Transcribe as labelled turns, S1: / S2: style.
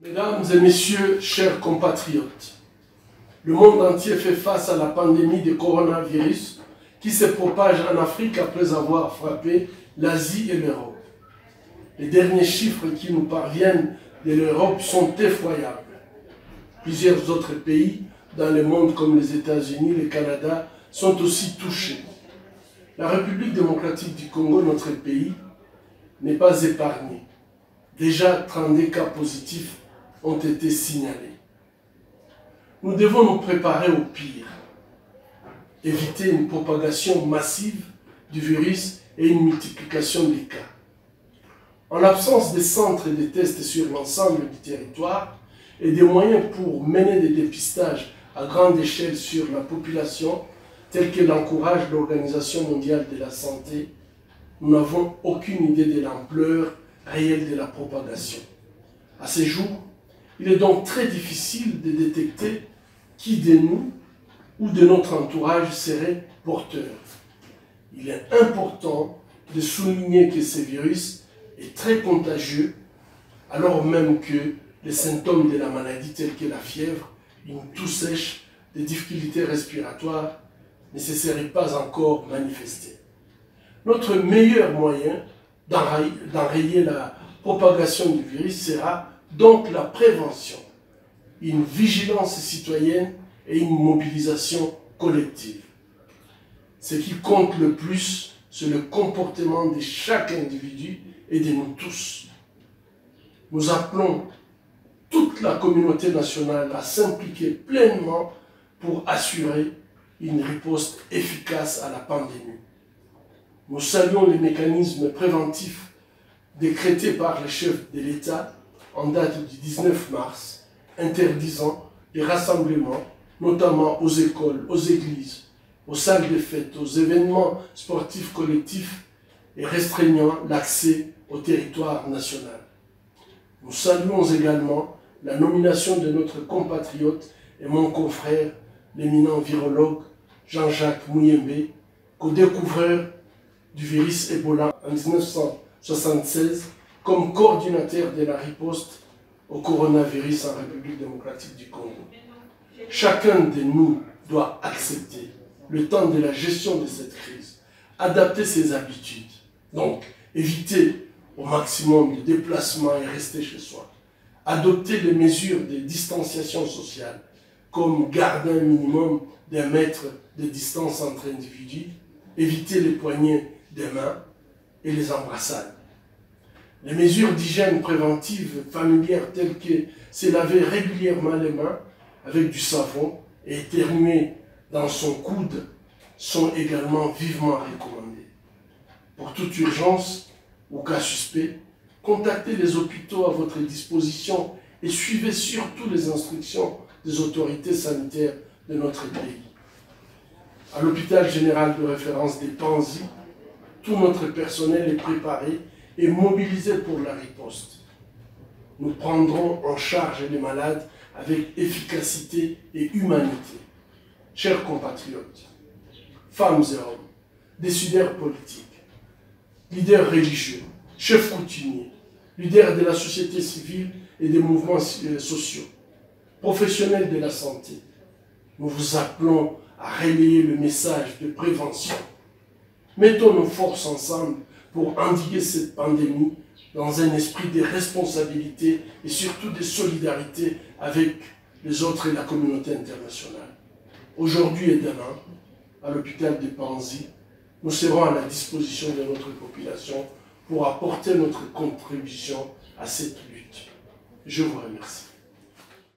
S1: Mesdames et messieurs, chers compatriotes, le monde entier fait face à la pandémie de coronavirus qui se propage en Afrique après avoir frappé l'Asie et l'Europe. Les derniers chiffres qui nous parviennent de l'Europe sont effroyables. Plusieurs autres pays dans le monde comme les États-Unis et le Canada sont aussi touchés. La République démocratique du Congo, notre pays, n'est pas épargnée. Déjà 32 cas positifs ont été signalés. Nous devons nous préparer au pire, éviter une propagation massive du virus et une multiplication des cas. En l'absence de centres de tests sur l'ensemble du territoire et des moyens pour mener des dépistages à grande échelle sur la population, tels que l'encourage l'Organisation mondiale de la santé, nous n'avons aucune idée de l'ampleur réelle de la propagation. À ce jour, il est donc très difficile de détecter qui de nous ou de notre entourage serait porteur. Il est important de souligner que ce virus est très contagieux, alors même que les symptômes de la maladie tels que la fièvre, une toux sèche, des difficultés respiratoires ne se seraient pas encore manifestés. Notre meilleur moyen d'enrayer la propagation du virus sera donc la prévention, une vigilance citoyenne et une mobilisation collective. Ce qui compte le plus, c'est le comportement de chaque individu et de nous tous. Nous appelons toute la communauté nationale à s'impliquer pleinement pour assurer une riposte efficace à la pandémie. Nous saluons les mécanismes préventifs décrétés par le chef de l'État en date du 19 mars, interdisant les rassemblements, notamment aux écoles, aux églises, aux salles de fête, aux événements sportifs collectifs et restreignant l'accès au territoire national. Nous saluons également la nomination de notre compatriote et mon confrère, l'éminent virologue Jean-Jacques Muyembe, co-découvreur du virus Ebola en 1976 comme coordinateur de la riposte au coronavirus en République démocratique du Congo. Chacun de nous doit accepter le temps de la gestion de cette crise, adapter ses habitudes, donc éviter au maximum de déplacements et rester chez soi, adopter les mesures de distanciation sociale, comme garder un minimum d'1 mètre de distance entre individus, éviter les poignées des mains et les embrassades. Les mesures d'hygiène préventive familières telles que se laver régulièrement les mains avec du savon et éternuer dans son coude sont également vivement recommandées. Pour toute urgence ou cas suspect, contactez les hôpitaux à votre disposition et suivez surtout les instructions des autorités sanitaires de notre pays. À l'hôpital général de référence des Panzi, tout notre personnel est préparé et mobilisé pour la riposte. Nous prendrons en charge les malades avec efficacité et humanité. Chers compatriotes, femmes et hommes, décideurs politiques, leaders religieux, chefs coutumiers, leaders de la société civile et des mouvements sociaux, professionnels de la santé, nous vous appelons à relayer le message de prévention. Mettons nos forces ensemble pour endiguer cette pandémie dans un esprit de responsabilité et surtout de solidarité avec les autres et la communauté internationale. Aujourd'hui et demain, à l'hôpital de Panzi, nous serons à la disposition de notre population pour apporter notre contribution à cette lutte. Je vous remercie.